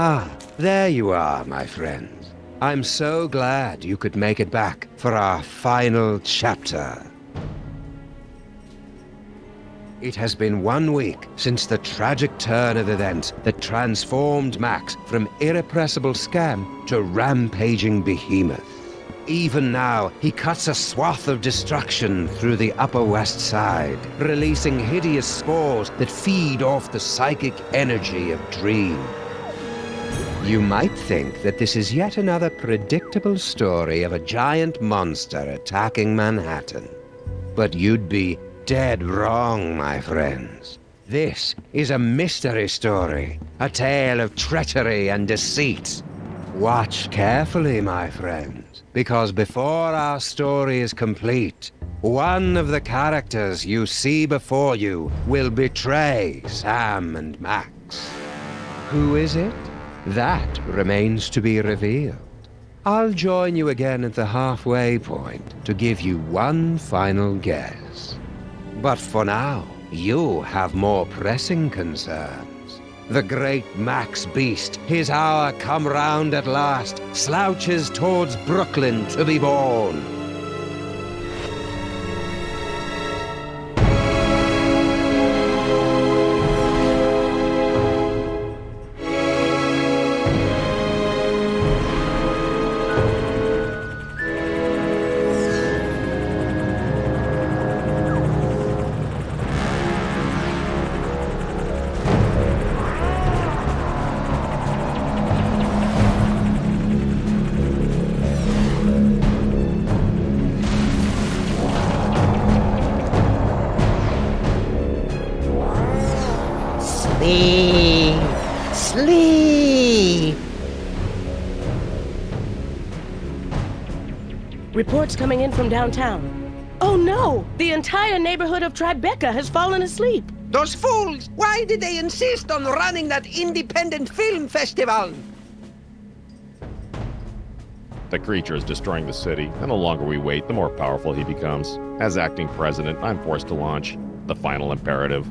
Ah, there you are, my friends. I'm so glad you could make it back for our final chapter. It has been 1 week since the tragic turn of events that transformed Max from irrepressible scam to rampaging behemoth. Even now, he cuts a swath of destruction through the Upper West Side, releasing hideous spores that feed off the psychic energy of Dream. You might think that this is yet another predictable story of a giant monster attacking Manhattan. But you'd be dead wrong, my friends. This is a mystery story, a tale of treachery and deceit. Watch carefully, my friends, because before our story is complete, one of the characters you see before you will betray Sam and Max. Who is it? That remains to be revealed. I'll join you again at the halfway point to give you one final guess. But for now, you have more pressing concerns. The great Max Beast, his hour come round at last, slouches towards Brooklyn to be born. Sleep! Reports coming in from downtown. Oh no! The entire neighborhood of Tribeca has fallen asleep. Those fools! Why did they insist on running that independent film festival? The creature is destroying the city, and the longer we wait, the more powerful he becomes. As acting president, I'm forced to launch the final imperative.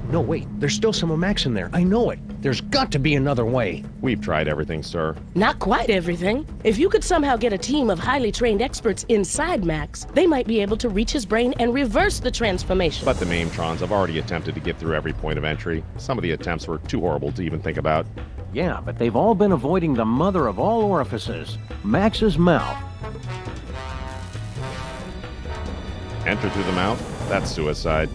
No, wait. There's still some of Max in there. I know it. There's got to be another way. We've tried everything, sir. Not quite everything. If you could somehow get a team of highly trained experts inside Max, they might be able to reach his brain and reverse the transformation. But the Maimtrons have already attempted to get through every point of entry. Some of the attempts were too horrible to even think about. Yeah, but they've all been avoiding the mother of all orifices, Max's mouth. Enter through the mouth? That's suicide.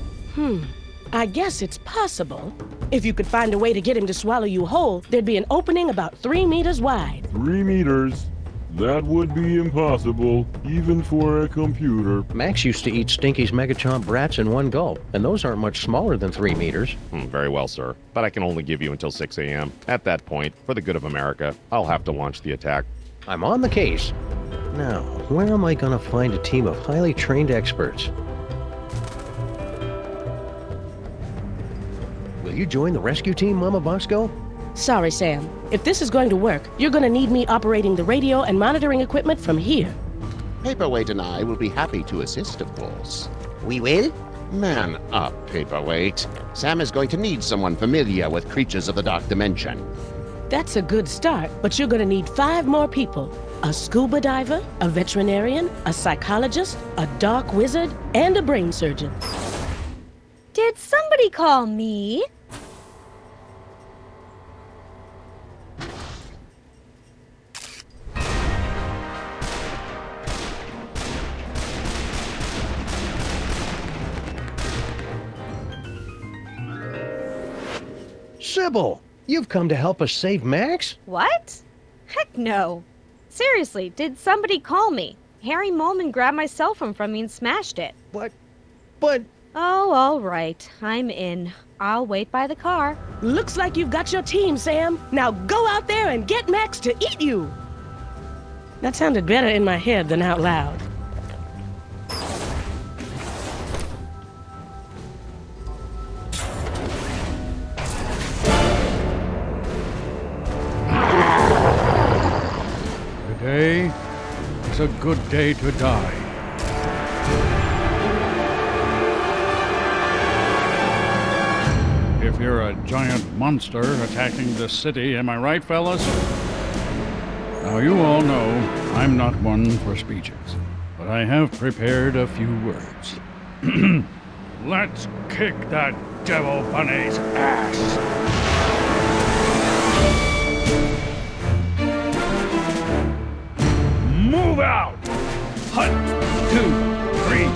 I guess it's possible. If you could find a way to get him to swallow you whole, there'd be an opening about 3 meters wide. 3 meters? That would be impossible, even for a computer. Max used to eat Stinky's Megachomp brats in one gulp, and those aren't much smaller than 3 meters. Very well, sir. But I can only give you until 6 a.m. At that point, for the good of America, I'll have to launch the attack. I'm on the case. Now, where am I gonna find a team of highly trained experts? Will you join the rescue team, Mama Bosco? Sorry, Sam. If this is going to work, you're going to need me operating the radio and monitoring equipment from here. Paperweight and I will be happy to assist, of course. We will? Man up, Paperweight. Sam is going to need someone familiar with creatures of the Dark Dimension. That's a good start, but you're going to need 5 more people. A scuba diver, a veterinarian, a psychologist, a dark wizard, and a brain surgeon. Did somebody call me? Sybil, you've come to help us save Max? What? Heck no. Seriously, did somebody call me? Harry Molman grabbed my cell phone from me and smashed it. But... Oh, all right. I'm in. I'll wait by the car. Looks like you've got your team, Sam. Now go out there and get Max to eat you. That sounded better in my head than out loud. Today is a good day to die. if you're a giant monster attacking the city, am I right, fellas? Now, you all know I'm not one for speeches, but I have prepared a few words. Let's kick that devil bunny's ass! Move out! 1, 2, 3,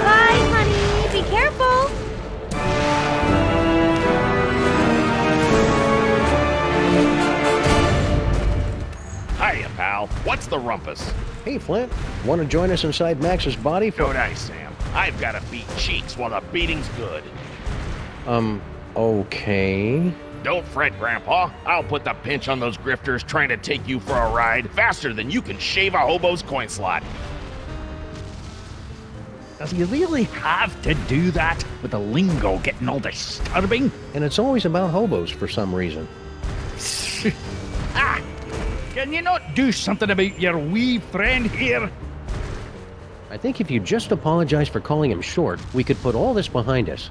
Bye, honey. Be careful. Hiya, pal. What's the rumpus? Hey, Flint. Want to join us inside Max's body for... Don't I, Sam? I've got to beat cheeks while the beating's good. Okay. Don't fret, Grandpa. I'll put the pinch on those grifters trying to take you for a ride faster than you can shave a hobo's coin slot. Does he really have to do that with the lingo getting all disturbing? And it's always about hobos for some reason. Ah! Can you not do something about your wee friend here? I think if you just apologize for calling him short, we could put all this behind us.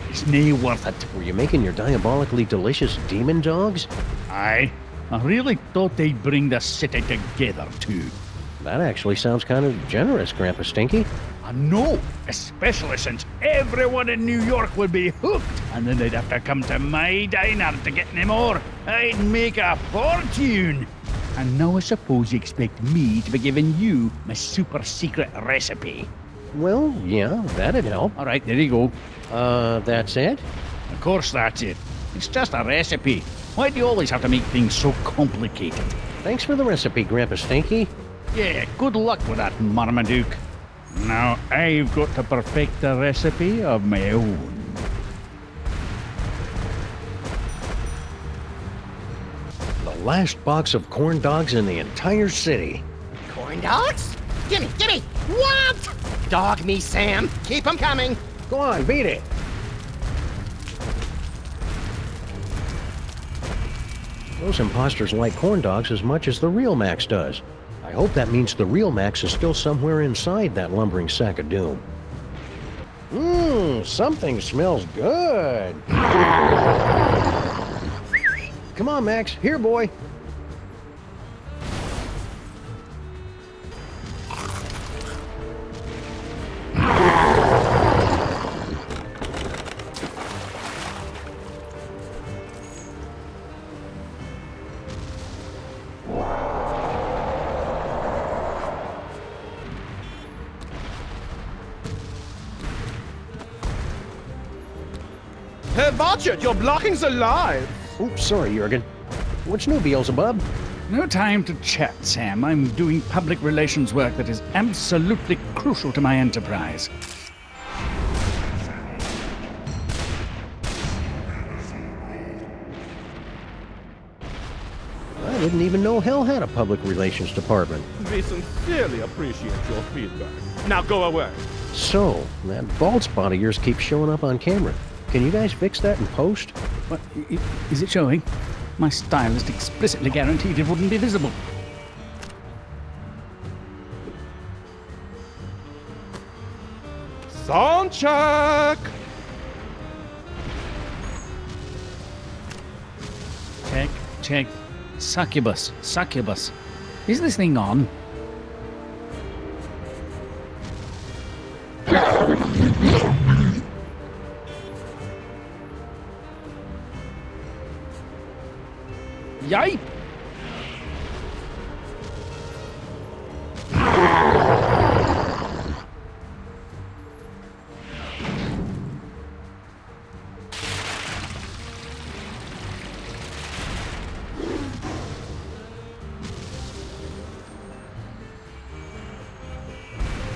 It's nae worth it. Were you making your diabolically delicious demon dogs? Aye. I really thought they'd bring the city together, too. That actually sounds kind of generous, Grandpa Stinky. I know, especially since everyone in New York would be hooked, and then they'd have to come to my diner to get any more. I'd make a fortune. And now I suppose you expect me to be giving you my super secret recipe. Well, yeah, that'd help. All right, there you go. That's it? Of course that's it. It's just a recipe. Why do you always have to make things so complicated? Thanks for the recipe, Grandpa Stinky. Yeah, good luck with that, Marmaduke. Now I've got to perfect a recipe of my own. The last box of corn dogs in the entire city. Corn dogs? Gimme, gimme! What? Dog me, Sam. Keep 'em coming. Go on, beat it. Those imposters like corn dogs as much as the real Max does. I hope that means the real Max is still somewhere inside that lumbering sack of doom. Something smells good. Come on, Max. Here, boy. Hey, watch it! You're blocking the light! Oops, sorry, Jurgen. What's new, Beelzebub? No time to chat, Sam. I'm doing public relations work that is absolutely crucial to my enterprise. I didn't even know hell had a public relations department. We sincerely appreciate your feedback. Now go away. So, that bald spot of yours keeps showing up on camera. Can you guys fix that in post? What? Is it showing? My stylist explicitly guaranteed it wouldn't be visible. Sound check! Check, check. Succubus, succubus. Is this thing on? Yipe!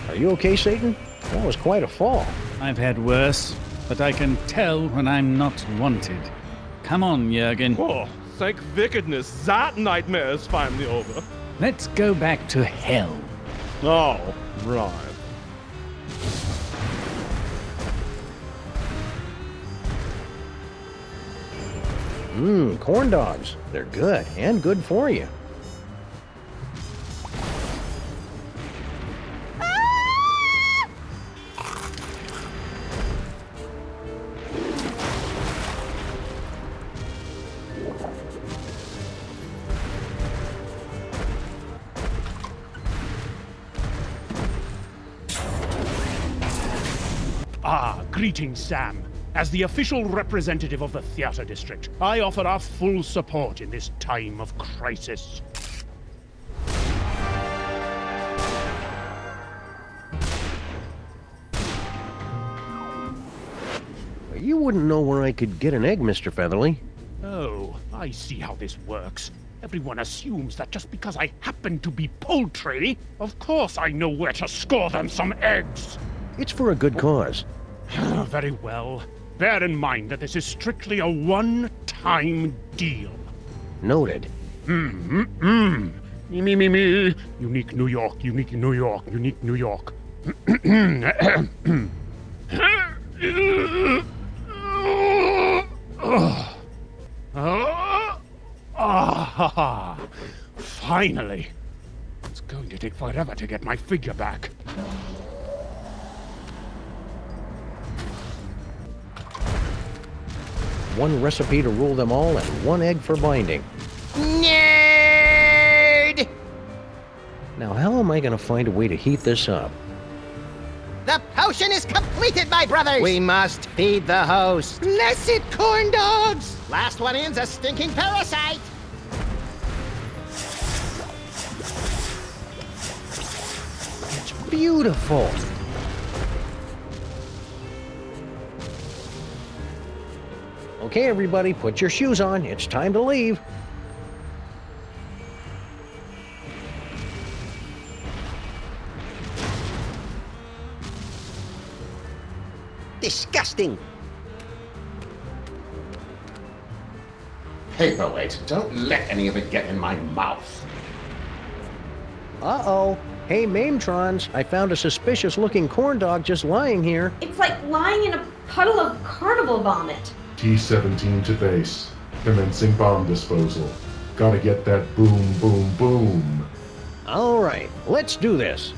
Are you okay, Satan? That was quite a fall. I've had worse, but I can tell when I'm not wanted. Come on, Jurgen. Oh, thank wickedness, that nightmare is finally over. Let's go back to hell. Oh, right. Corn dogs. They're good, and good for you. Greetings, Sam. As the official representative of the theater district, I offer our full support in this time of crisis. You wouldn't know where I could get an egg, Mr. Featherly. Oh, I see how this works. Everyone assumes that just because I happen to be poultry, of course I know where to score them some eggs. It's for a good cause. Very well. Bear in mind that this is strictly a one-time deal. Noted. Me. Unique New York, unique New York, unique New York. Finally. It's going to take forever to get my figure back. One recipe to rule them all and one egg for binding. Nerd! Now, how am I going to find a way to heat this up? The potion is completed, my brothers! We must feed the host. Blessed corn dogs! Last one in's a stinking parasite! It's beautiful! Okay, everybody, put your shoes on. It's time to leave. Disgusting. Paperweight, don't let any of it get in my mouth. Uh-oh. Hey, Mametrons, I found a suspicious-looking corn dog just lying here. It's like lying in a puddle of carnival vomit. T-17 to base. Commencing bomb disposal. Gotta get that boom, boom, boom. All right, let's do this.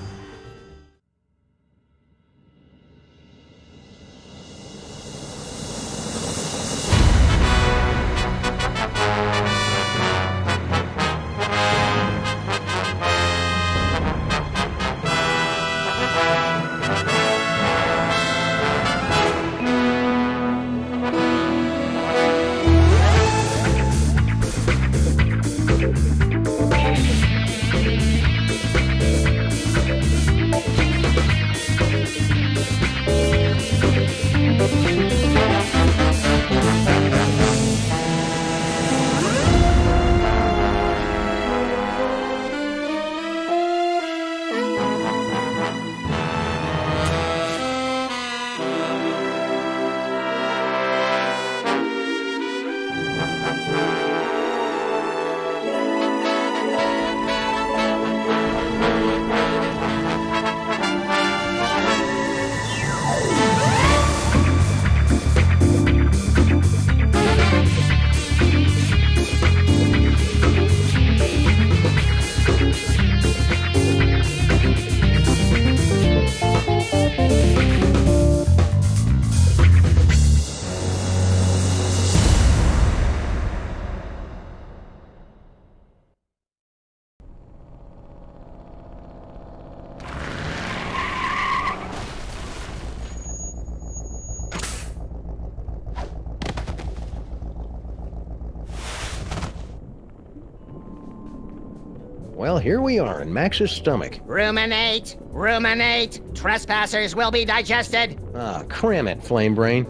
Well, here we are in Max's stomach. Ruminate! Ruminate! Trespassers will be digested! Ah, cram it, Flame Brain.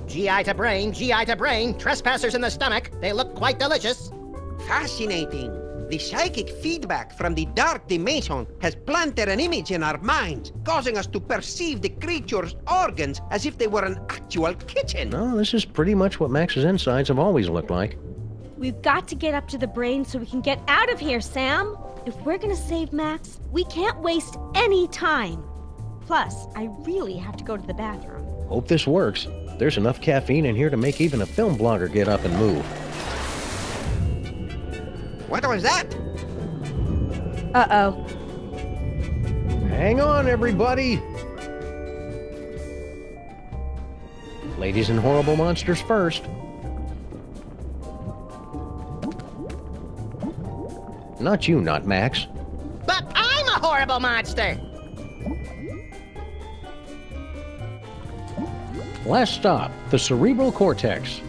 GI to brain, GI to brain. Trespassers in the stomach. They look quite delicious. Fascinating. The psychic feedback from the dark dimension has planted an image in our minds, causing us to perceive the creature's organs as if they were an actual kitchen. No, this is pretty much what Max's insides have always looked like. We've got to get up to the brain so we can get out of here, Sam. If we're gonna save Max, we can't waste any time. Plus, I really have to go to the bathroom. Hope this works. There's enough caffeine in here to make even a film blogger get up and move. What was that? Uh-oh. Hang on, everybody! Ladies and horrible monsters first. Not you, not Max. But I'm a horrible monster! Last stop, the cerebral cortex.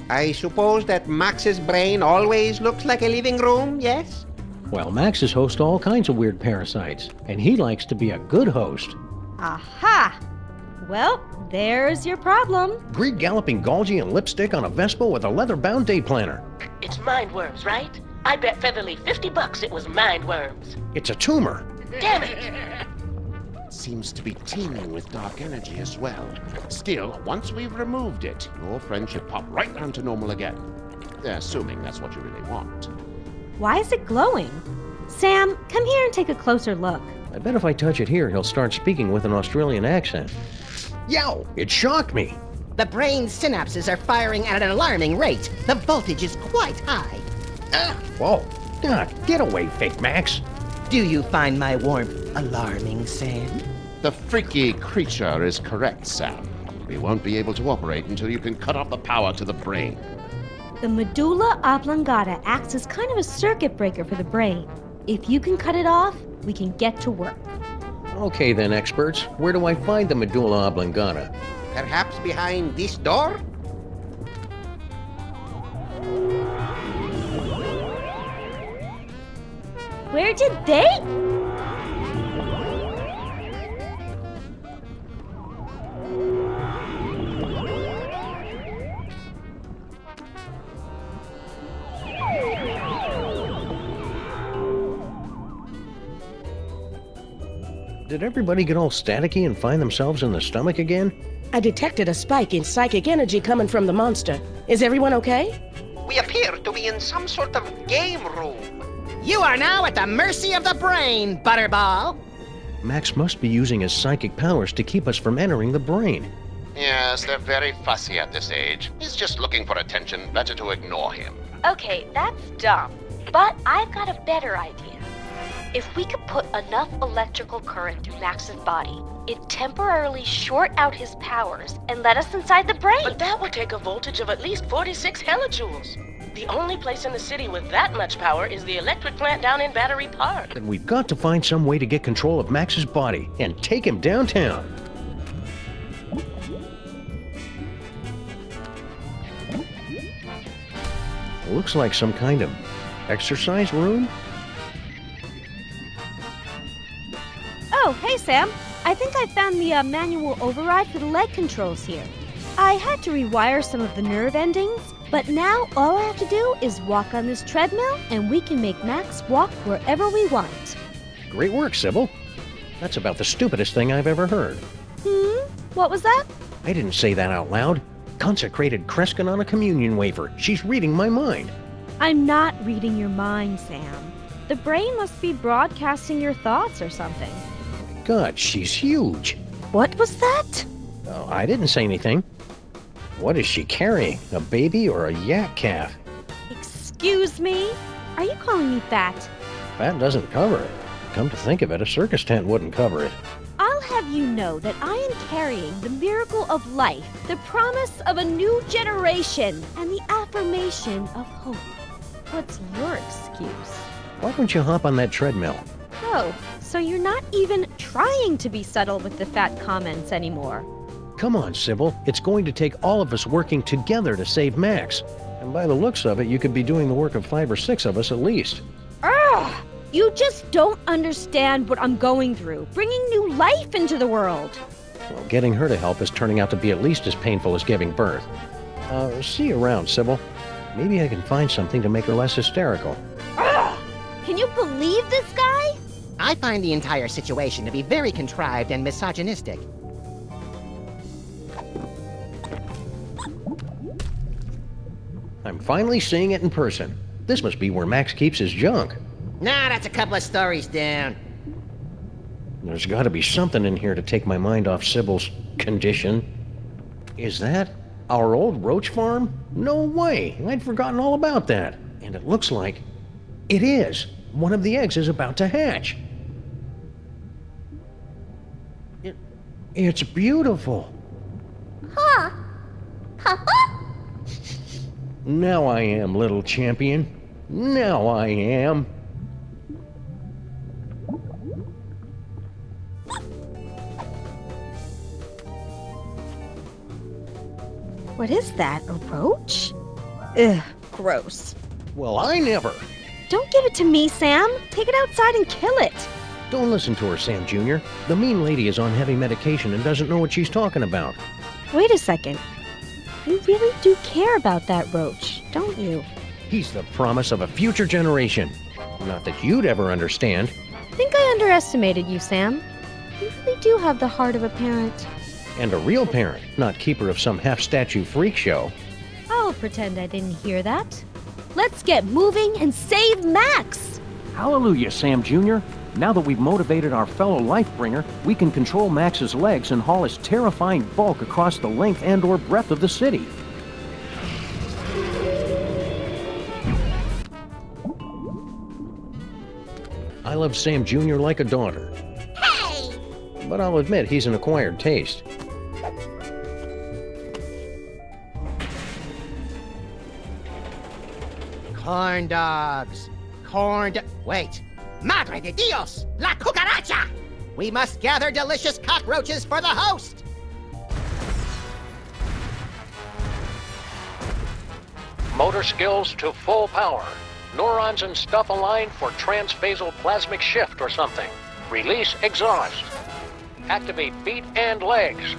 I suppose that Max's brain always looks like a living room, yes? Well, Maxes host all kinds of weird parasites, and he likes to be a good host. Aha! Well, there's your problem. Greek galloping Golgi and lipstick on a Vespa with a leather-bound day planner. It's mind worms, right? I bet Featherly $50 it was mind worms. It's a tumor. Damn it! Seems to be teeming with dark energy as well. Still, once we've removed it, your friend should pop right down to normal again. Assuming that's what you really want. Why is it glowing? Sam, come here and take a closer look. I bet if I touch it here, he'll start speaking with an Australian accent. Yow! It shocked me! The brain synapses are firing at an alarming rate. The voltage is quite high. Whoa! Get away, fake Max! Do you find my warmth alarming, Sam? The freaky creature is correct, Sam. We won't be able to operate until you can cut off the power to the brain. The medulla oblongata acts as kind of a circuit breaker for the brain. If you can cut it off, we can get to work. Okay then, experts. Where do I find the medulla oblongata? Perhaps behind this door? Where did they? Did everybody get all staticky and find themselves in the stomach again? I detected a spike in psychic energy coming from the monster. Is everyone okay? We appear to be in some sort of game room. You are now at the mercy of the brain, Butterball. Max must be using his psychic powers to keep us from entering the brain. Yes, they're very fussy at this age. He's just looking for attention. Better to ignore him. Okay, that's dumb. But I've got a better idea. If we could put enough electrical current through Max's body, it'd temporarily short out his powers and let us inside the brain. But that would take a voltage of at least 46 hellijoules. The only place in the city with that much power is the electric plant down in Battery Park. Then we've got to find some way to get control of Max's body and take him downtown. Looks like some kind of exercise room. Oh, hey, Sam. I think I found the manual override for the leg controls here. I had to rewire some of the nerve endings, but now all I have to do is walk on this treadmill and we can make Max walk wherever we want. Great work, Sybil. That's about the stupidest thing I've ever heard. What was that? I didn't say that out loud. Consecrated Kreskin on a communion wafer. She's reading my mind. I'm not reading your mind, Sam. The brain must be broadcasting your thoughts or something. God, she's huge. What was that? Oh, I didn't say anything. What is she carrying? A baby or a yak calf? Excuse me? Are you calling me fat? Fat doesn't cover it. Come to think of it, a circus tent wouldn't cover it. I'll have you know that I am carrying the miracle of life, the promise of a new generation, and the affirmation of hope. What's your excuse? Why don't you hop on that treadmill? Oh, so you're not even trying to be subtle with the fat comments anymore. Come on, Sybil. It's going to take all of us working together to save Max. And by the looks of it, you could be doing the work of 5 or 6 of us at least. Ugh! You just don't understand what I'm going through, bringing new life into the world. Well, getting her to help is turning out to be at least as painful as giving birth. See you around, Sybil. Maybe I can find something to make her less hysterical. Ugh! Can you believe this guy? I find the entire situation to be very contrived and misogynistic. I'm finally seeing it in person. This must be where Max keeps his junk. Nah, that's a couple of stories down. There's got to be something in here to take my mind off Sybil's condition. Is that our old roach farm? No way! I'd forgotten all about that. And it looks like It is. One of the eggs is about to hatch. It's beautiful. Huh? Now I am, little champion. Now I am. What is that, a roach? Ugh, gross. Well, I never. Don't give it to me, Sam. Take it outside and kill it. Don't listen to her, Sam Jr. The mean lady is on heavy medication and doesn't know what she's talking about. Wait a second. You really do care about that roach, don't you? He's the promise of a future generation. Not that you'd ever understand. I think I underestimated you, Sam. You really do have the heart of a parent. And a real parent, not keeper of some half-statue freak show. I'll pretend I didn't hear that. Let's get moving and save Max! Hallelujah, Sam Jr. Now that we've motivated our fellow Lifebringer, we can control Max's legs and haul his terrifying bulk across the length and/or breadth of the city. I love Sam Jr. like a daughter. Hey! But I'll admit he's an acquired taste. Corn dogs. Wait. Madre de Dios! La cucaracha! We must gather delicious cockroaches for the host! Motor skills to full power. Neurons and stuff aligned for transphasal plasmic shift or something. Release exhaust. Activate feet and legs.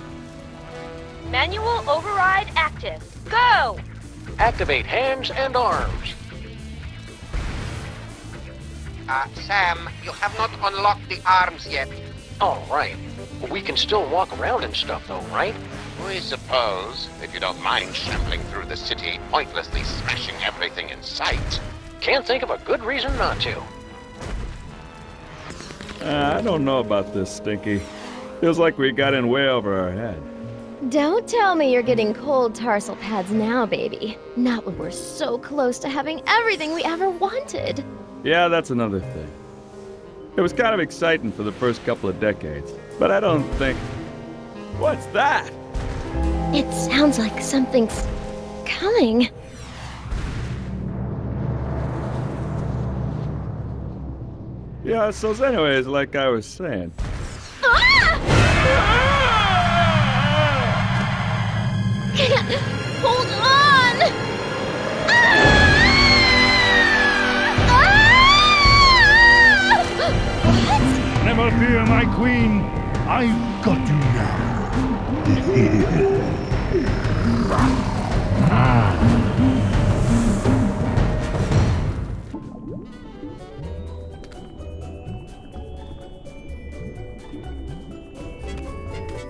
Manual override active. Go! Activate hands and arms. Sam, you have not unlocked the arms yet. Oh, right. We can still walk around and stuff, though, right? We suppose, if you don't mind shambling through the city, pointlessly smashing everything in sight. Can't think of a good reason not to. I don't know about this, Stinky. Feels like we got in way over our head. Don't tell me you're getting cold tarsal pads now, baby. Not when we're so close to having everything we ever wanted. Yeah, that's another thing. It was kind of exciting for the first couple of decades, but I don't think... What's that? It sounds like something's coming. Yeah, so anyways, like I was saying... Hold on! Never fear, my queen. I've got you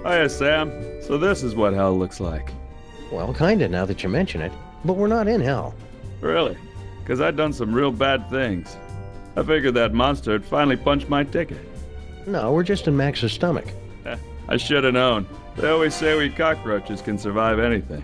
Hiya, Sam. So this is what hell looks like. Well, kinda, now that you mention it. But we're not in hell. Really? Because I'd done some real bad things. I figured that monster had finally punched my ticket. No, we're just in Max's stomach. I should have known. They always say we cockroaches can survive anything.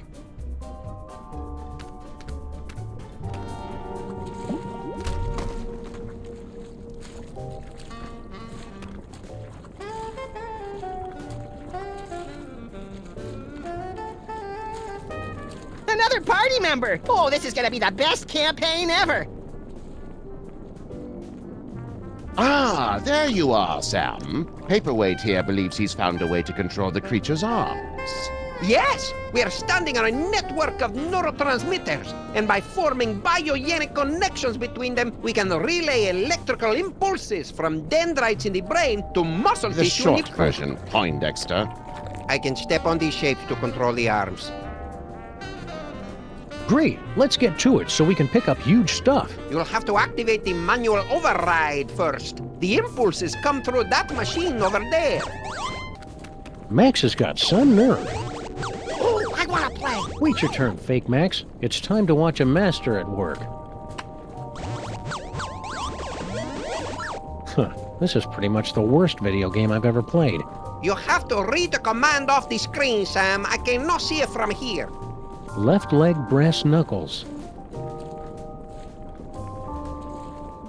Another party member! Oh, this is gonna be the best campaign ever! Ah, there you are, Sam. Paperweight here believes he's found a way to control the creature's arms. Yes, we are standing on a network of neurotransmitters, and by forming biogenic connections between them, we can relay electrical impulses from dendrites in the brain to muscle The tissue in short the... version, Poindexter. I can step on these shapes to control the arms. Great, let's get to it so we can pick up huge stuff. You'll have to activate the manual override first. The impulses come through that machine over there. Max has got some nerve. Oh, I wanna play! Wait your turn, Fake Max. It's time to watch a master at work. Huh, this is pretty much the worst video game I've ever played. You have to read the command off the screen, Sam. I cannot see it from here. Left leg brass knuckles.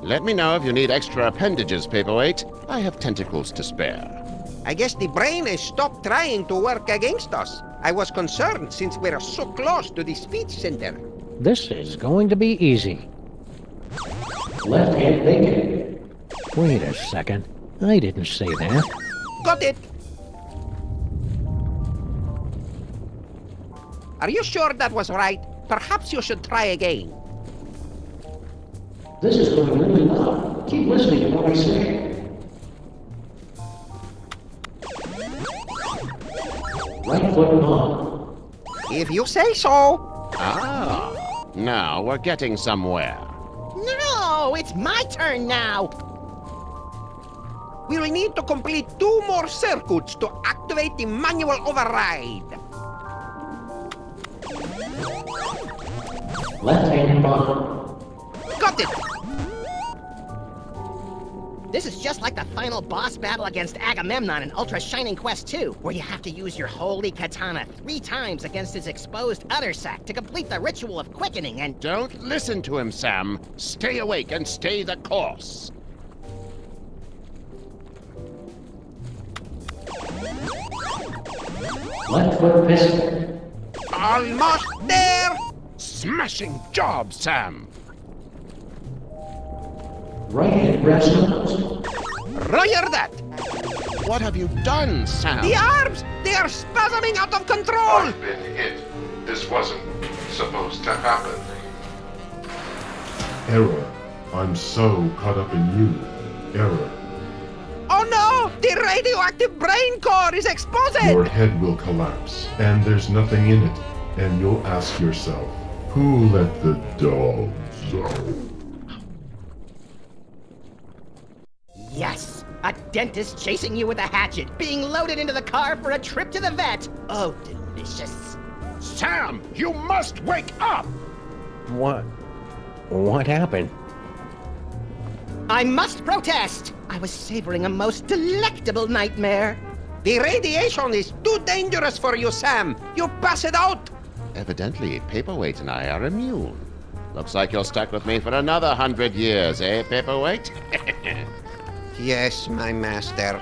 Let me know if you need extra appendages, Paperweight. I have tentacles to spare. I guess the brain has stopped trying to work against us. I was concerned since we're so close to the speech center. This is going to be easy. Left hand bacon. Wait a second. I didn't say that. Got it! Are you sure that was right? Perhaps you should try again. This is going really loud. Keep listening to what I say. Right foot on. If you say so. Ah, now we're getting somewhere. No, it's my turn now. We will need to complete 2 more circuits to activate the manual override. Left hand bottom. Got it! This is just like the final boss battle against Agamemnon in Ultra Shining Quest 2, where you have to use your holy katana 3 times against his exposed udder sac to complete the ritual of quickening and... Don't listen to him, Sam. Stay awake and stay the course. Left foot pistol. Almost there! Smashing job, Sam. Right hand breast knuckles. Roger that! What have you done, Sam? The arms! They are spasming out of control! I've been hit. This wasn't supposed to happen. Error. I'm so caught up in you. Error. Oh no! The radioactive brain core is exposed! Your head will collapse, and there's nothing in it. And you'll ask yourself, who let the dogs out? Yes! A dentist chasing you with a hatchet, being loaded into the car for a trip to the vet! Oh, delicious. Sam, you must wake up! What happened? I must protest! I was savoring a most delectable nightmare. The radiation is too dangerous for you, Sam! You pass it out! Evidently, Paperweight and I are immune. Looks like you're stuck with me for another 100 years, eh, Paperweight? Yes, my master.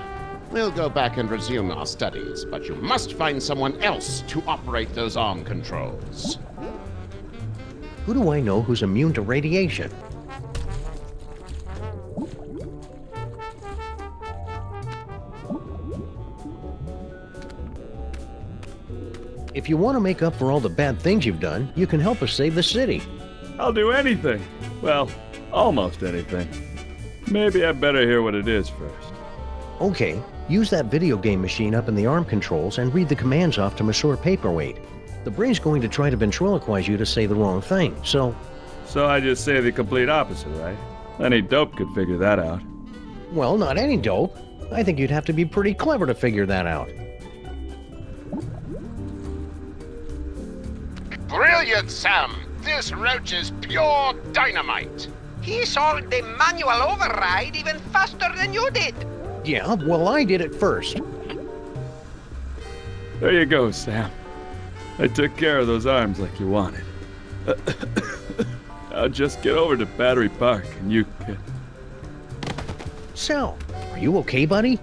We'll go back and resume our studies, but you must find someone else to operate those arm controls. Who do I know who's immune to radiation? If you want to make up for all the bad things you've done, you can help us save the city. I'll do anything. Well, almost anything. Maybe I better hear what it is first. Okay, use that video game machine up in the arm controls and read the commands off to Monsieur Paperweight. The brain's going to try to ventriloquize you to say the wrong thing, so... So I just say the complete opposite, right? Any dope could figure that out. Well, not any dope. I think you'd have to be pretty clever to figure that out. Brilliant, Sam! This roach is pure dynamite! He solved the manual override even faster than you did! Yeah, well, I did it first. There you go, Sam. I took care of those arms like you wanted. Now just get over to Battery Park and you can... Sal, are you okay, buddy?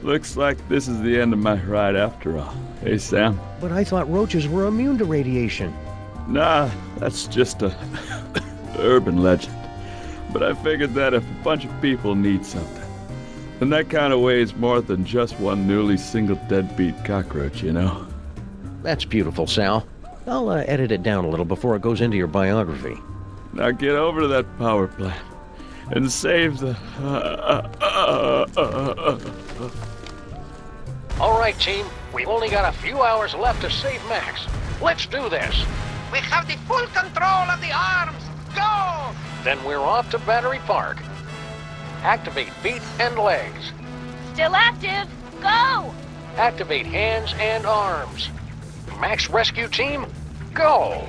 Looks like this is the end of my ride after all. Hey, Sam. But I thought roaches were immune to radiation. Nah, that's just a urban legend. But I figured that if a bunch of people need something, then that kind of weighs more than just one newly single deadbeat cockroach, you know? That's beautiful, Sal. I'll edit it down a little before it goes into your biography. Now get over to that power plant and save the... All right, team. We've only got a few hours left to save Max. Let's do this. We have the full control of the arms! Go! Then we're off to Battery Park. Activate feet and legs. Still active. Go! Activate hands and arms. Max Rescue Team, go!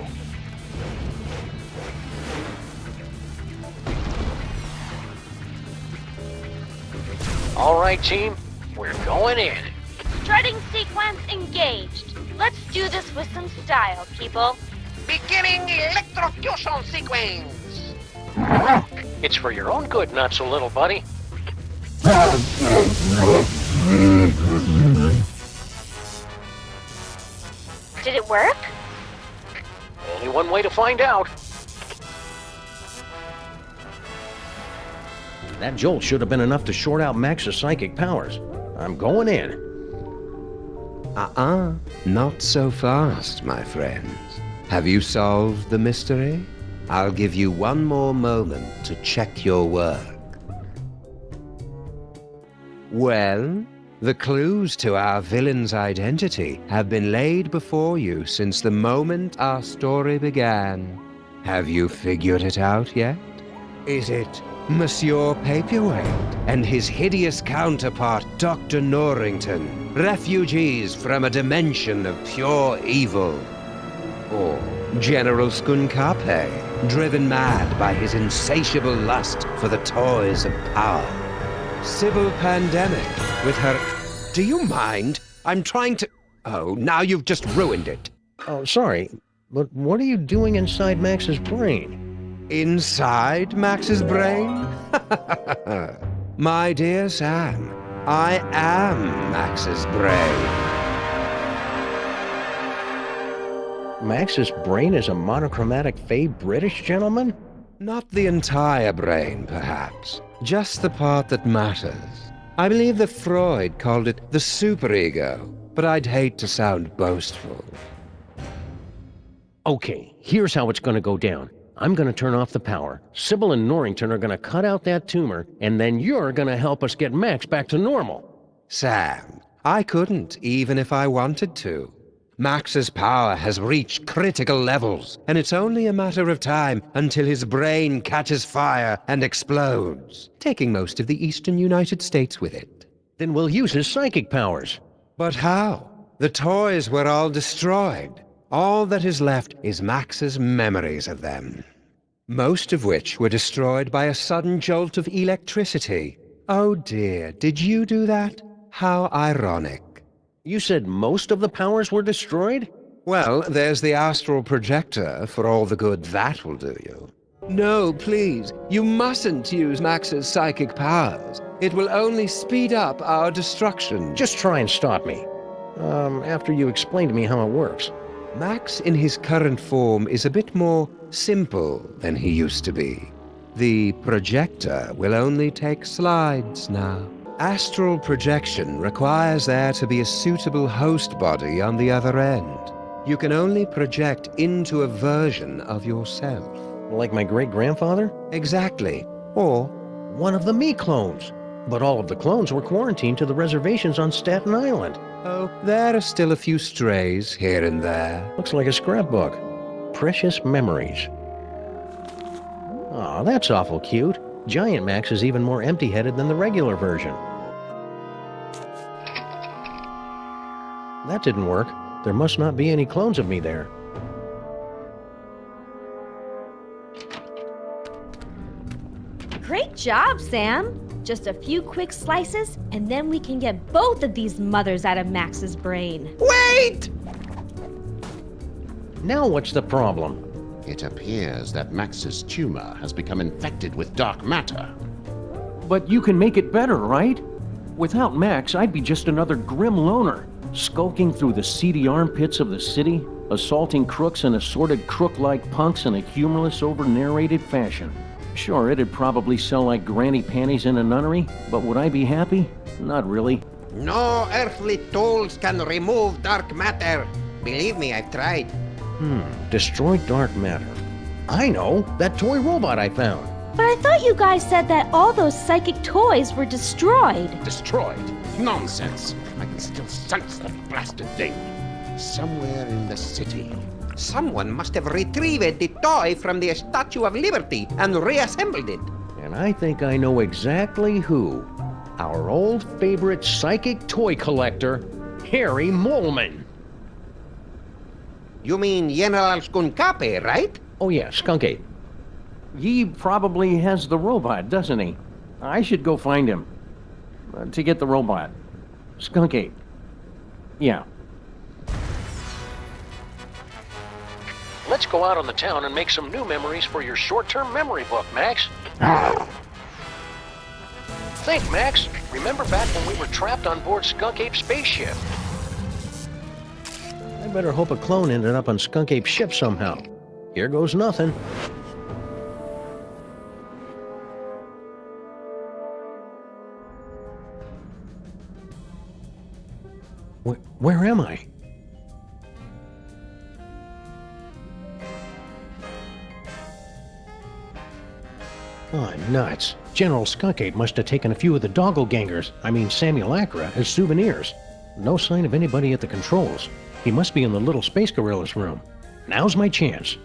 All right, team. We're going in. Strutting sequence engaged. Let's do this with some style, people. Beginning electrocution sequence! It's for your own good, not so little, buddy. Did it work? Only one way to find out. That jolt should have been enough to short out Max's psychic powers. I'm going in. Not so fast, my friends. Have you solved the mystery? I'll give you one more moment to check your work. Well, the clues to our villain's identity have been laid before you since the moment our story began. Have you figured it out yet? Is it Monsieur Paperweight and his hideous counterpart, Dr. Norrington, refugees from a dimension of pure evil? Or General Skunkape, driven mad by his insatiable lust for the toys of power? Sybil Pandemic, with her... Do you mind? I'm trying to... Oh, now you've just ruined it. Oh, sorry, but what are you doing inside Max's brain? Inside Max's brain? My dear Sam, I am Max's brain. Max's brain is a monochromatic fey British gentleman? Not the entire brain, perhaps. Just the part that matters. I believe that Freud called it the superego, but I'd hate to sound boastful. Okay, here's how it's gonna go down. I'm gonna turn off the power. Sybil and Norrington are gonna cut out that tumor, and then you're gonna help us get Max back to normal. Sam, I couldn't, even if I wanted to. Max's power has reached critical levels, and it's only a matter of time until his brain catches fire and explodes, taking most of the eastern United States with it. Then we'll use his psychic powers. But how? The toys were all destroyed. All that is left is Max's memories of them. Most of which were destroyed by a sudden jolt of electricity. Oh dear, did you do that? How ironic. You said most of the powers were destroyed? Well, there's the astral projector, for all the good that will do you. No, please, you mustn't use Max's psychic powers. It will only speed up our destruction. Just try and stop me. After you explain to me how it works. Max in his current form is a bit more simple than he used to be. The projector will only take slides now. Astral projection requires there to be a suitable host body on the other end. You can only project into a version of yourself. Like my great-grandfather? Exactly. Or one of the me clones. But all of the clones were quarantined to the reservations on Staten Island. Oh, there are still a few strays here and there. Looks like a scrapbook. Precious memories. Aw, that's awful cute. Giant Max is even more empty-headed than the regular version. That didn't work. There must not be any clones of me there. Great job, Sam! Just a few quick slices, and then we can get both of these mothers out of Max's brain. Wait! Now what's the problem? It appears that Max's tumor has become infected with dark matter. But you can make it better, right? Without Max, I'd be just another grim loner, skulking through the seedy armpits of the city, assaulting crooks and assorted crook-like punks in a humorless, over-narrated fashion. Sure, it'd probably sell like granny panties in a nunnery, but would I be happy? Not really. No earthly tools can remove dark matter. Believe me, I've tried. Destroy dark matter. I know, that toy robot I found. But I thought you guys said that all those psychic toys were destroyed. Destroyed? Nonsense. I can still sense that blasted thing. Somewhere in the city. Someone must have retrieved the toy from the Statue of Liberty and reassembled it. And I think I know exactly who. Our old favorite psychic toy collector, Harry Moleman. You mean General Skunkape, right? Oh yeah, Skunkape. He probably has the robot, doesn't he? I should go find him. To get the robot. Skunkape. Yeah. Let's go out on the town and make some new memories for your short-term memory book, Max. Think, Max. Remember back when we were trapped on board Skunk Ape's spaceship? I better hope a clone ended up on Skunk Ape's ship somehow. Here goes nothing. Where am I? Oh, nuts. General Skunk Ape must have taken a few of the doppelgangers, Samuel Acra, as souvenirs. No sign of anybody at the controls. He must be in the little space gorilla's room. Now's my chance.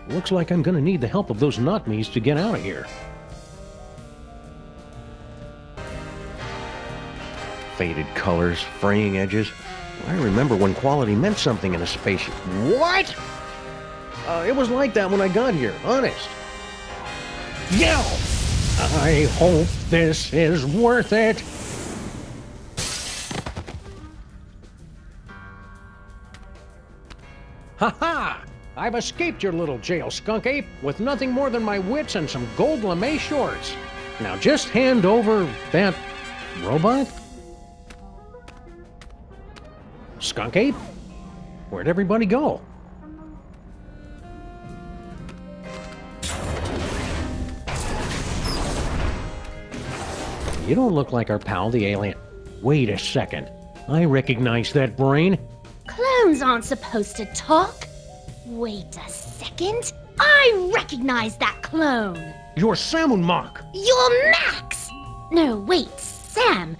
Looks like I'm gonna need the help of those not-me's to get out of here. Faded colors, fraying edges. I remember when quality meant something in a spaceship. What? It was like that when I got here, honest. Yeah! I hope this is worth it. Ha-ha! I've escaped your little jail, Skunk Ape, with nothing more than my wits and some gold lame shorts. Now just hand over that robot? Skunk Ape? Where'd everybody go? You don't look like our pal, the alien. Wait a second. I recognize that brain. Clones aren't supposed to talk. Wait a second. I recognize that clone. You're Sam Mark. You're Max. No, wait, Sam.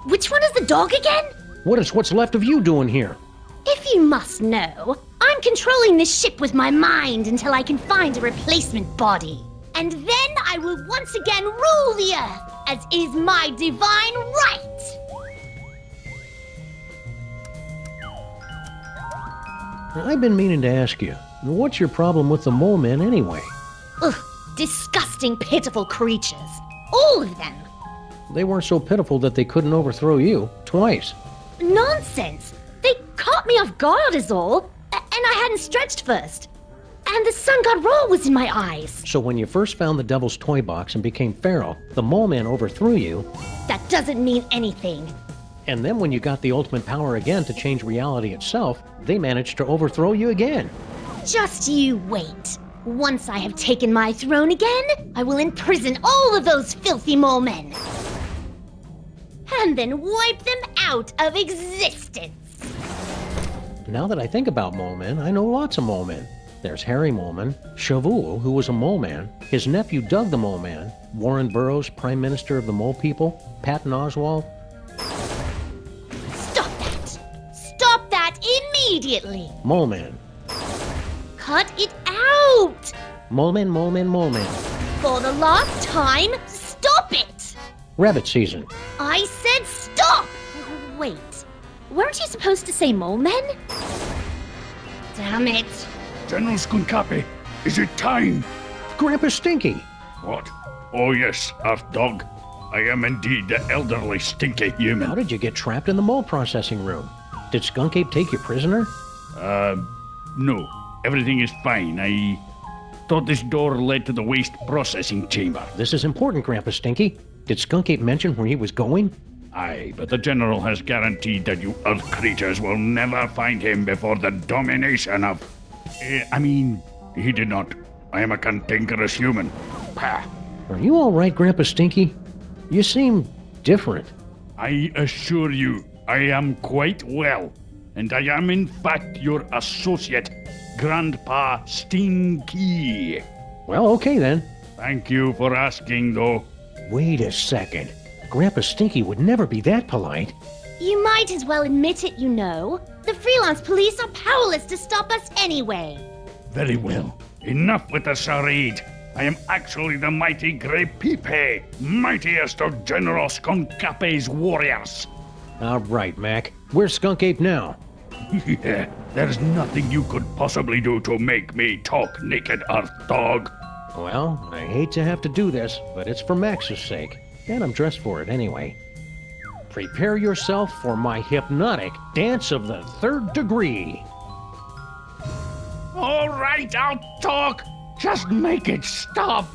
Which one is the dog again? What is what's left of you doing here? If you must know, I'm controlling this ship with my mind until I can find a replacement body. And then I will once again rule the Earth, as is my divine right! I've been meaning to ask you, what's your problem with the mole men anyway? Ugh, disgusting, pitiful creatures. All of them. They weren't so pitiful that they couldn't overthrow you twice. Nonsense! They caught me off guard is all, and I hadn't stretched first. And the sun god roll was in my eyes. So when you first found the devil's toy box and became feral, the mole man overthrew you. That doesn't mean anything. And then when you got the ultimate power again to change reality itself, they managed to overthrow you again. Just you wait. Once I have taken my throne again, I will imprison all of those filthy mole men. And then wipe them out of existence. Now that I think about mole men, I know lots of mole men. There's Harry Moleman, Shavul, who was a mole man, his nephew Doug the Mole Man, Warren Burroughs, Prime Minister of the Mole People, Patton Oswalt. Stop that! Stop that immediately! Mole Man. Cut it out! Mole Man, Mole Man, Mole Man. For the last time, stop it! Rabbit season. I said stop! Wait, weren't you supposed to say mole men? Damn it. General Skunkapi, is it time? Grandpa Stinky. What? Oh yes, half-dog. I am indeed the elderly stinky human. How did you get trapped in the mole processing room? Did Skunk Ape take you prisoner? No. Everything is fine. I thought this door led to the waste processing chamber. This is important, Grandpa Stinky. Did Skunk Ape mention where he was going? Aye, but the General has guaranteed that you Earth creatures will never find him before the domination of... he did not. I am a cantankerous human. Pah. Are you all right, Grandpa Stinky? You seem different. I assure you, I am quite well. And I am in fact your associate, Grandpa Stinky. Well, okay then. Thank you for asking, though. Wait a second. Grandpa Stinky would never be that polite. You might as well admit it, you know. The freelance police are powerless to stop us anyway. Very well. Enough with the charade. I am actually the mighty Grey Pipe, mightiest of General Skunkape's warriors. All right, Mac. Where's Skunk Ape now? Yeah, there's nothing you could possibly do to make me talk, naked Earth dog. Well, I hate to have to do this, but it's for Max's sake. And I'm dressed for it anyway. Prepare yourself for my hypnotic dance of the third degree. All right, I'll talk. Just make it stop.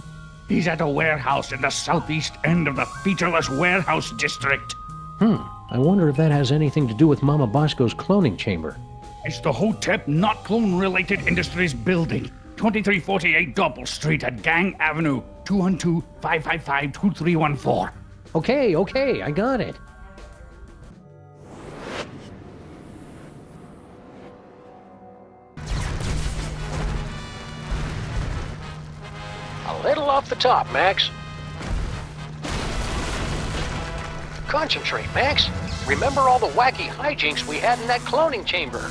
He's at a warehouse in the southeast end of the featureless warehouse district. I wonder if that has anything to do with Mama Bosco's cloning chamber. It's the Hotep Not Clone-Related Industries building. 2348 Doppel Street at Gang Avenue. 212-555-2314. Okay, I got it. A little off the top, Max. Concentrate, Max. Remember all the wacky hijinks we had in that cloning chamber.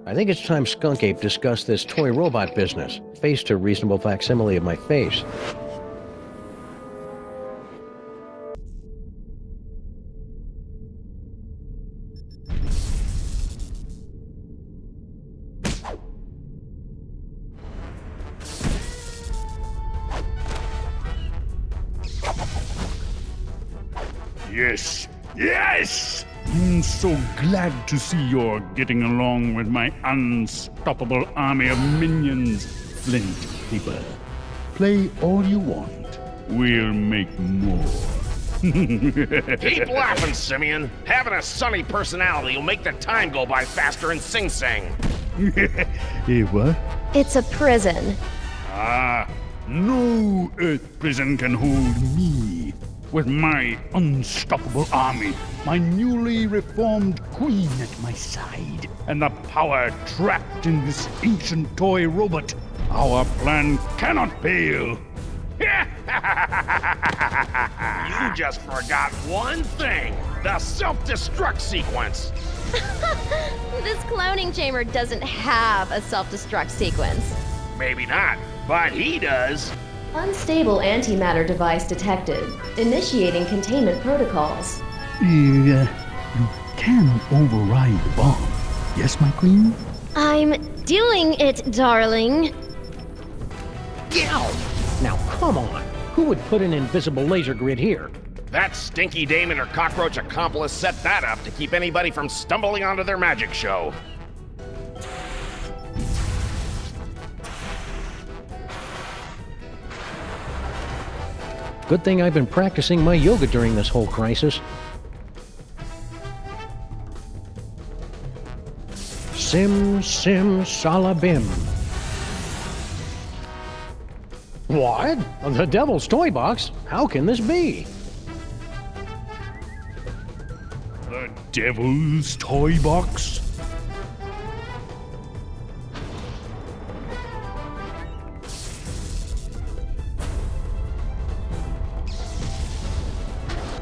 I think it's time Skunk Ape discussed this toy robot business. Face to reasonable facsimile of my face. Yes! I'm so glad to see you're getting along with my unstoppable army of minions. Flint, Keeper, play all you want. We'll make more. Keep laughing, Simeon. Having a sunny personality will make the time go by faster in Sing Sing. What? It's a prison. No Earth prison can hold me. With my unstoppable army, my newly reformed queen at my side, and the power trapped in this ancient toy robot, our plan cannot fail. You just forgot one thing. The self-destruct sequence. This cloning chamber doesn't have a self-destruct sequence. Maybe not, but he does. Unstable antimatter device detected. Initiating containment protocols. You can override the bomb. Yes, my queen? I'm doing it, darling. Yow! Now come on! Who would put an invisible laser grid here? That stinky dame and her cockroach accomplice set that up to keep anybody from stumbling onto their magic show. Good thing I've been practicing my yoga during this whole crisis. Sim, salabim. What? The Devil's Toy Box? How can this be? The Devil's Toy Box?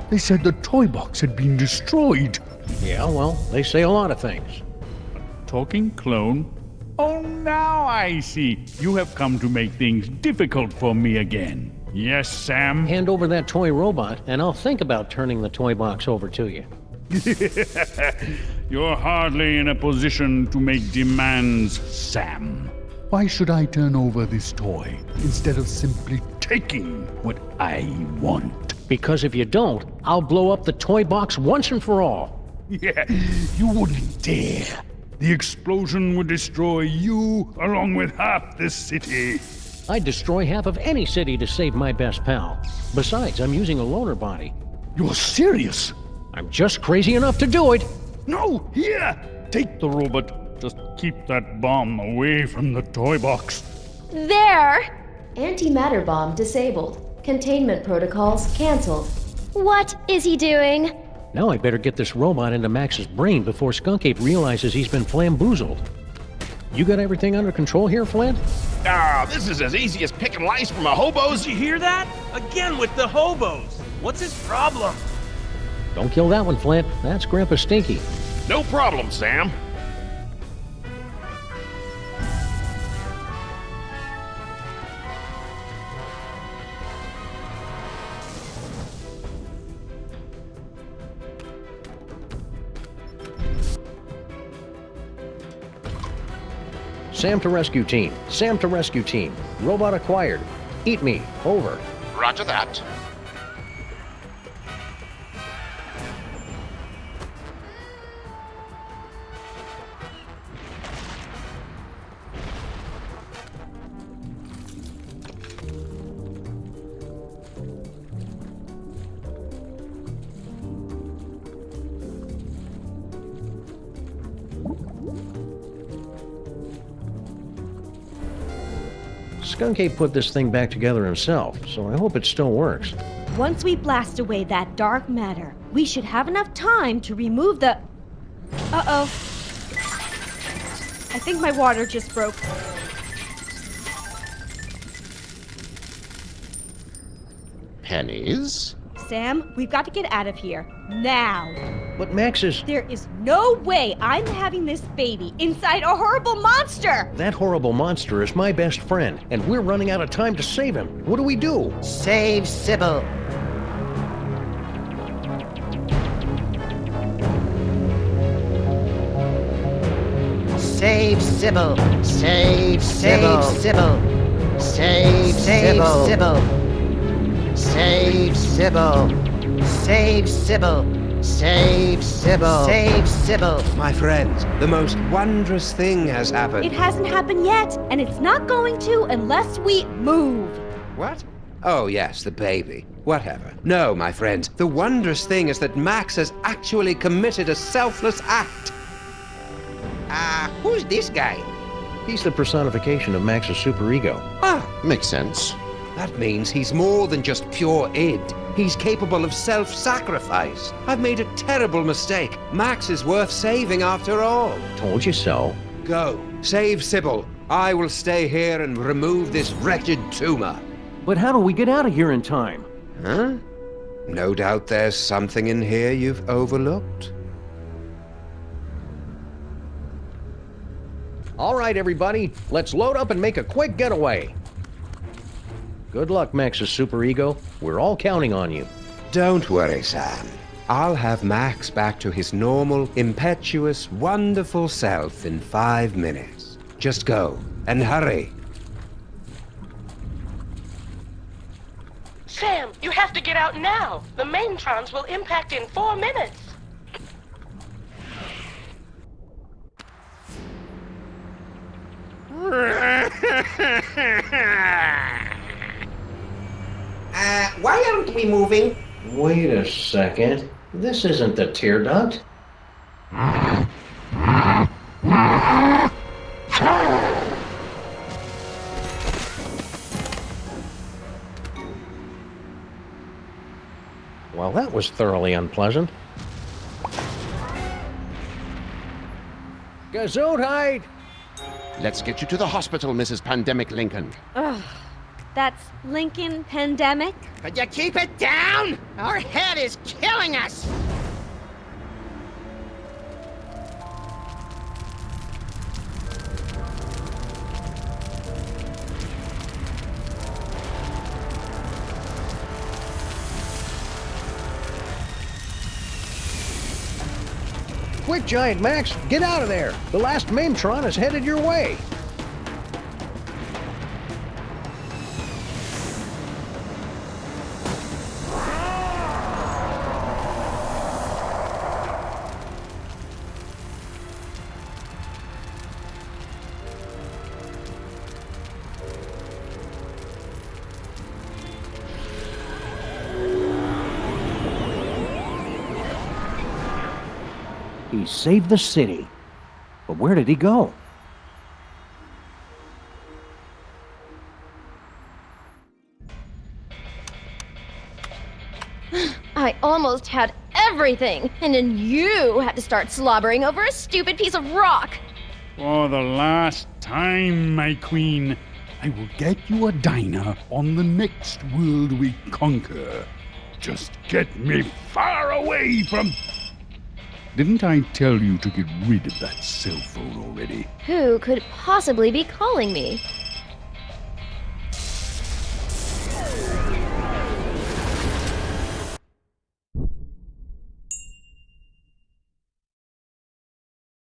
They said the toy box had been destroyed. Yeah, well, they say a lot of things. Talking clone? Oh, now I see. You have come to make things difficult for me again. Yes, Sam? Hand over that toy robot, and I'll think about turning the toy box over to you. You're hardly in a position to make demands, Sam. Why should I turn over this toy instead of simply taking what I want? Because if you don't, I'll blow up the toy box once and for all. Yeah, you wouldn't dare. The explosion would destroy you along with half this city. I'd destroy half of any city to save my best pal. Besides, I'm using a loaner body. You're serious? I'm just crazy enough to do it. No, here! Take the robot. Just keep that bomb away from the toy box. There! Antimatter bomb disabled. Containment protocols canceled. What is he doing? Now I better get this robot into Max's brain before Skunk Ape realizes he's been flamboozled. You got everything under control here, Flint? This is as easy as picking lice from a hobo's. Did you hear that? Again with the hobos. What's his problem? Don't kill that one, Flint. That's Grandpa Stinky. No problem, Sam. Sam to rescue team. Sam to rescue team. Robot acquired. Eat me. Over. Roger that. Skunk Ape put this thing back together himself, so I hope it still works. Once we blast away that dark matter, we should have enough time to remove the... Uh-oh. I think my water just broke. Pennies? Sam, we've got to get out of here. Now. But Max is... There is no way I'm having this baby inside a horrible monster! That horrible monster is my best friend, and we're running out of time to save him. What do we do? Save Sybil. Save Sybil. Save Sybil. Save Sybil. Save Sybil. Save Sybil. Save Sybil. Save Sybil. My friends, the most wondrous thing has happened. It hasn't happened yet, and it's not going to unless we move. What? Oh, yes, the baby. Whatever. No, my friends, the wondrous thing is that Max has actually committed a selfless act. Who's this guy? He's the personification of Max's superego. Ah, makes sense. That means he's more than just pure id. He's capable of self-sacrifice. I've made a terrible mistake. Max is worth saving after all. Told you so. Go. Save Sybil. I will stay here and remove this wretched tumor. But how do we get out of here in time? Huh? No doubt there's something in here you've overlooked. All right, everybody, let's load up and make a quick getaway. Good luck, Max's superego. We're all counting on you. Don't worry, Sam. I'll have Max back to his normal, impetuous, wonderful self in 5 minutes. Just go, and hurry. Sam, you have to get out now. The maintrons will impact in 4 minutes. Why aren't we moving? Wait a second. This isn't the tear duct. Well, that was thoroughly unpleasant. Gesundheit! Let's get you to the hospital, Mrs. Pandemic Lincoln. Ugh. That's Lincoln Pandemic? Could you keep it down? Our head is killing us! Quick, Giant Max, get out of there! The last Maintron is headed your way! He saved the city. But where did he go? I almost had everything, and then you had to start slobbering over a stupid piece of rock. For the last time, my queen, I will get you a diner on the next world we conquer. Just get me far away from... Didn't I tell you to get rid of that cell phone already? Who could possibly be calling me?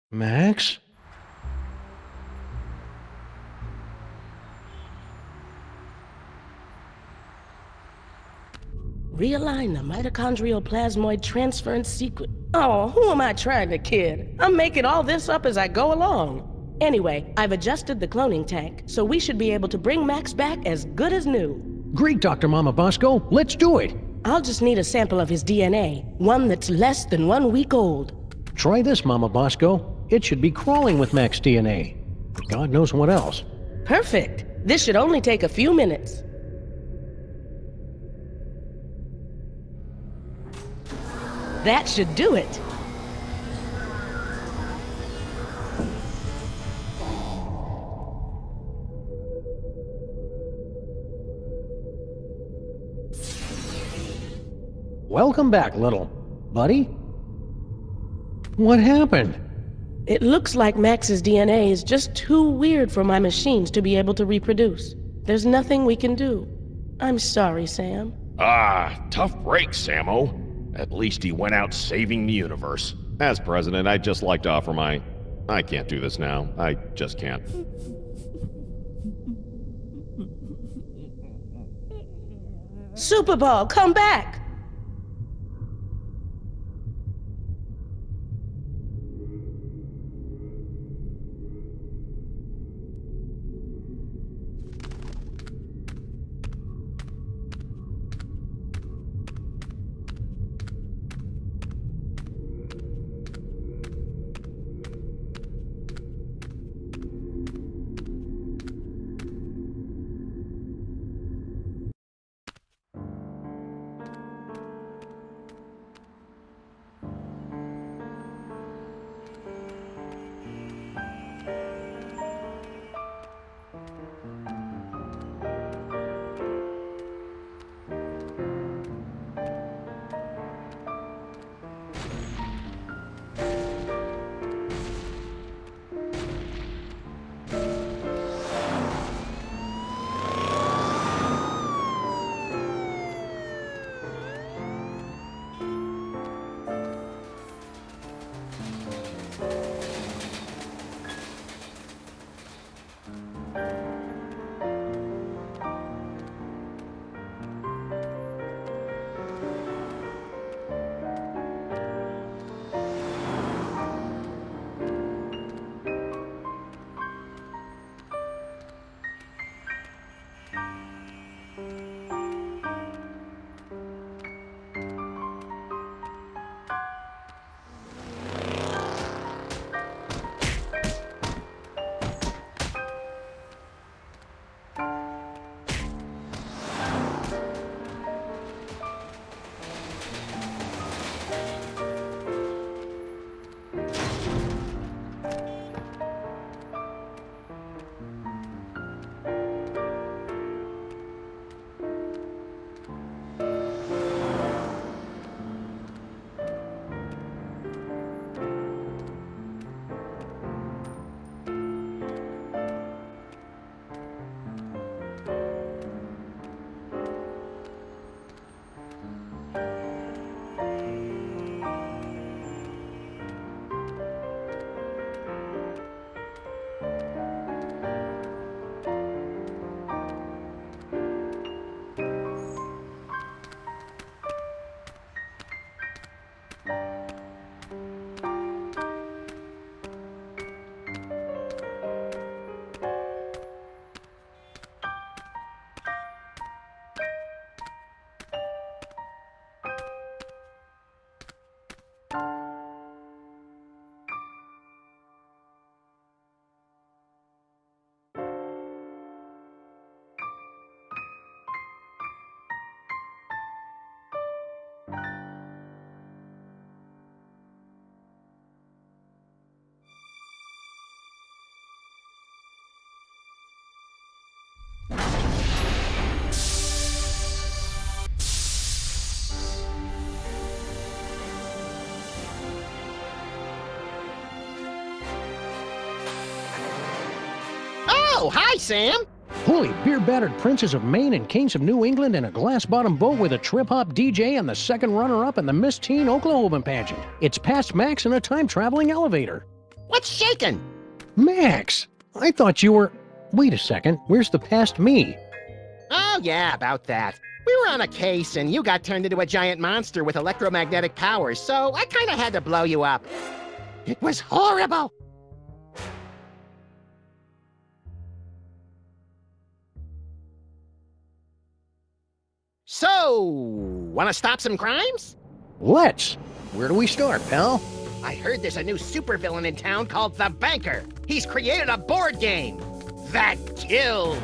Max? Realign the mitochondrial plasmoid transference sequence. Oh, who am I trying to kid? I'm making all this up as I go along. Anyway, I've adjusted the cloning tank, so we should be able to bring Max back as good as new. Great, Dr. Mama Bosco. Let's do it. I'll just need a sample of his DNA, one that's less than 1 week old. Try this, Mama Bosco. It should be crawling with Max DNA. God knows what else. Perfect. This should only take a few minutes. That should do it. Welcome back, little buddy. What happened? It looks like Max's DNA is just too weird for my machines to be able to reproduce. There's nothing we can do. I'm sorry, Sam. Tough break, Sammo. At least he went out saving the universe. As president, I'd just like to offer my... I can't do this now. I just can't. Superball, come back! Oh, hi, Sam! Holy beer-battered princes of Maine and kings of New England in a glass-bottom boat with a trip-hop DJ and the second runner-up in the Miss Teen Oklahoma pageant. It's past Max in a time-traveling elevator. What's shaking? Max! I thought you were... Wait a second, where's the past me? Oh, yeah, about that. We were on a case, and you got turned into a giant monster with electromagnetic powers, so I kinda had to blow you up. It was horrible! So, wanna stop some crimes? Let's! Where do we start, pal? I heard there's a new supervillain in town called the Banker. He's created a board game that kills.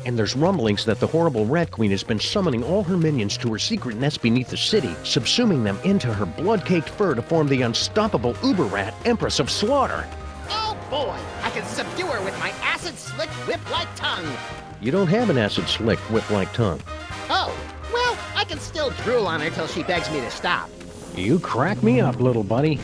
And there's rumblings that the horrible Rat Queen has been summoning all her minions to her secret nest beneath the city, subsuming them into her blood-caked fur to form the unstoppable Uber-Rat, Empress of Slaughter. Oh boy, I can subdue her with my acid-slick whip-like tongue. You don't have an acid-slick whip-like tongue. Oh, well, I can still drool on her till she begs me to stop. You crack me up, little buddy.